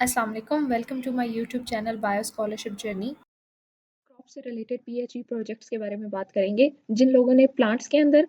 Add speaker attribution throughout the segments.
Speaker 1: अस्सलाम वालेकुम, welcome to my YouTube channel bio scholarship journey. Crop से रिलेटेड पीएचडी प्रोजेक्ट्स के बारे में बात करेंगे। जिन लोगों ने प्लांट्स के अंदर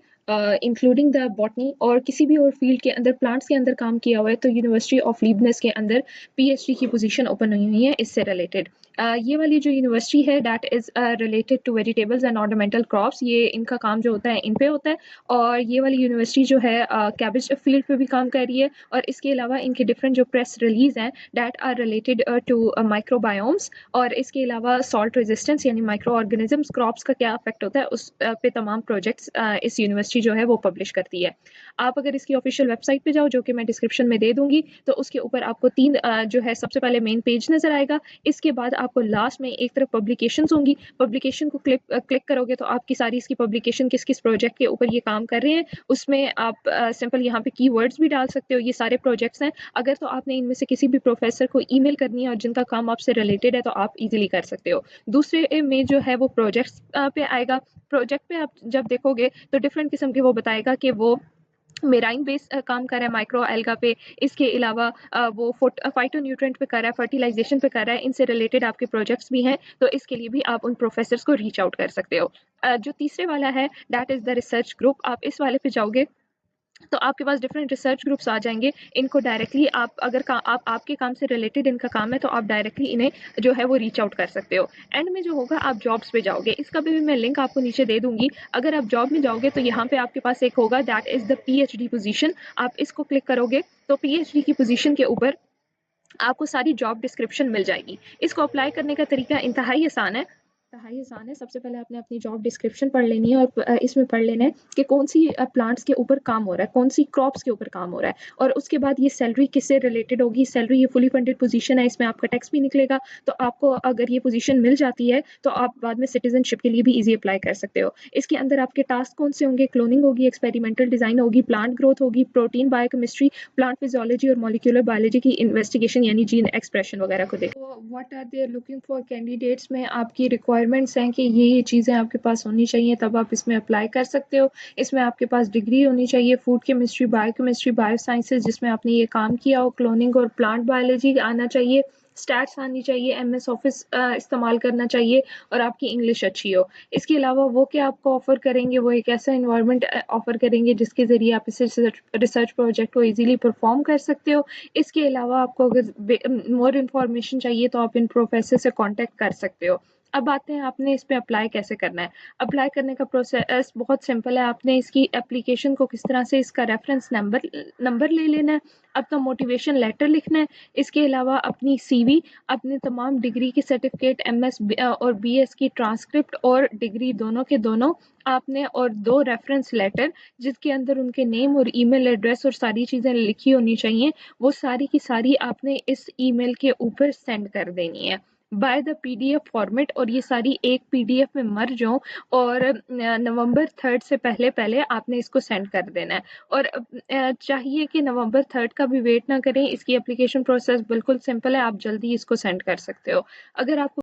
Speaker 1: इंक्लूडिंग द बॉटनी और किसी भी और फील्ड के अंदर प्लांट्स के अंदर काम किया हुआ है, तो यूनिवर्सिटी ऑफ लीबनेस के अंदर पीएचडी की पोजीशन ओपन हुई हुई है इससे रिलेटेड। ये वाली जो यूनिवर्सिटी है that is related to vegetables and ornamental crops. ये इनका काम जो होता है इन पे होता है। और ये वाली यूनिवर्सिटी जो है कैबेज फील्ड पे भी काम कर रही है। और इसके अलावा इनके डिफरेंट जो प्रेस रिलीज हैं that are related to microbiomes. और इसके अलावा सॉल्ट रेजिस्टेंस यानी माइक्रो ऑर्गेनिजम्स क्रॉप्स का क्या इफेक्ट होता है उस पे तमाम प्रोजेक्ट्स इस यूनिवर्सिटी जो है वो पब्लिश करती है। आप अगर इसकी ऑफिशियल वेबसाइट पे जाओ, जो कि मैं डिस्क्रिप्शन में दे दूंगी, तो उसके ऊपर आपको तीन जो है सबसे पहले मेन पेज नजर आएगा। इसके बाद आपको लास्ट में एक तरफ पब्लिकेशंस होंगी। पब्लिकेशन को क्लिक करोगे तो आपकी सारी इसकी पब्लिकेशन किस किस प्रोजेक्ट के ऊपर ये काम कर रहे हैं उसमें आप सिंपल यहाँ पे कीवर्ड्स भी डाल सकते हो। ये सारे प्रोजेक्ट्स हैं। अगर तो आपने इनमें से किसी भी प्रोफेसर को ईमेल करनी है और जिनका काम आपसे रिलेटेड है तो आप इजीली कर सकते हो। दूसरे में जो है वो प्रोजेक्ट्स पे आएगा। प्रोजेक्ट पे आप जब देखोगे तो डिफरेंट किस्म के वो बताएगा कि वो मेराइन बेस काम कर रहा है माइक्रो एल्गा पे। इसके अलावा वो फाइटो न्यूट्रेंट पे कर रहा है, फर्टिलाइजेशन पे कर रहा है। इनसे रिलेटेड आपके प्रोजेक्ट्स भी हैं, तो इसके लिए भी आप उन प्रोफेसर्स को रीच आउट कर सकते हो। जो तीसरे वाला है that is the research group. आप इस वाले पे जाओगे तो आपके पास डिफरेंट रिसर्च ग्रुप्स आ जाएंगे। इनको डायरेक्टली आप अगर आप आपके काम से रिलेटेड इनका काम है तो आप डायरेक्टली इन्हें जो है वो रीच आउट कर सकते हो। एंड में जो होगा आप जॉब्स पे जाओगे, इसका भी मैं लिंक आपको नीचे दे दूंगी। अगर आप जॉब में जाओगे तो यहाँ पे आपके पास एक होगा that is the PhD position. आप इसको क्लिक करोगे तो पीएचडी की पोजीशन के ऊपर आपको सारी जॉब डिस्क्रिप्शन मिल जाएगी। इसको अप्लाई करने का तरीका इंतहाई आसान है। सबसे पहले आपने अपनी जॉब डिस्क्रिप्शन पढ़ लेनी है और इसमें पढ़ लेना है कि कौन सी प्लांट्स के ऊपर काम हो रहा है, कौन सी क्रॉप्स के ऊपर काम हो रहा है। और उसके बाद ये सैलरी किससे रिलेटेड होगी। सैलरी ये फुली फंडेड पोजीशन है, इसमें आपका टैक्स भी निकलेगा। तो आपको अगर ये पोजीशन मिल जाती है तो आप बाद में सिटीजनशिप के लिए भी इजी अप्लाई कर सकते हो। इसके अंदर आपके टास्क कौन से होंगे, क्लोनिंग होगी, एक्सपेरिमेंटल डिजाइन होगी, प्लांट ग्रोथ होगी, प्रोटीन बायोकेमिस्ट्री, प्लांट फिजियोलॉजी और मॉलिक्यूलर बायोलॉजी की इन्वेस्टिगेशन यानी जीन एक्सप्रेशन वगैरह को देखो। What are they looking for candidates में आपकी रिक्वायरमेंट्स हैं कि ये चीज़ें आपके पास होनी चाहिए, तब आप इसमें अप्लाई कर सकते हो। इसमें आपके पास डिग्री होनी चाहिए फूड केमिस्ट्री, बायोकेमिस्ट्री, बायोसाइंसेज जिसमें आपने ये काम किया हो, क्लोनिंग और प्लांट बायोलॉजी आना चाहिए, स्टैट्स आनी चाहिए, एमएस ऑफिस इस्तेमाल करना चाहिए और आपकी इंग्लिश अच्छी हो। इसके अलावा वो क्या आपको ऑफर करेंगे, वो एक ऐसा इन्वायरमेंट ऑफर करेंगे जिसके ज़रिए आप इस रिसर्च प्रोजेक्ट को ईजिली परफॉर्म कर सकते हो। इसके अलावा आपको अगर मोर इन्फॉर्मेशन चाहिए तो आप इन प्रोफेसर से कांटेक्ट कर सकते हो। अब आते हैं आपने इस पे अप्लाई कैसे करना है। अप्लाई करने का प्रोसेस बहुत सिंपल है। आपने इसकी एप्लीकेशन को किस तरह से इसका रेफरेंस नंबर नंबर ले लेना है, अपना मोटिवेशन लेटर लिखना है। इसके अलावा अपनी सीवी, अपने तमाम डिग्री के सर्टिफिकेट, एमएस और बीएस की ट्रांसक्रिप्ट और डिग्री दोनों के दोनों आपने, और 2 रेफरेंस लेटर जिसके अंदर उनके नेम और ईमेल एड्रेस और सारी चीज़ें लिखी होनी चाहिए, वो सारी की सारी आपने इस ईमेल के ऊपर सेंड कर देनी है बाय द पीडीएफ फॉर्मेट। और ये सारी एक पीडीएफ में मर्ज हो और नवंबर 3 से पहले पहले आपने इसको सेंड कर देना है। और चाहिए कि नवंबर 3 का भी वेट ना करें। इसकी एप्लीकेशन प्रोसेस बिल्कुल सिंपल है, आप जल्दी इसको सेंड कर सकते हो। अगर आपको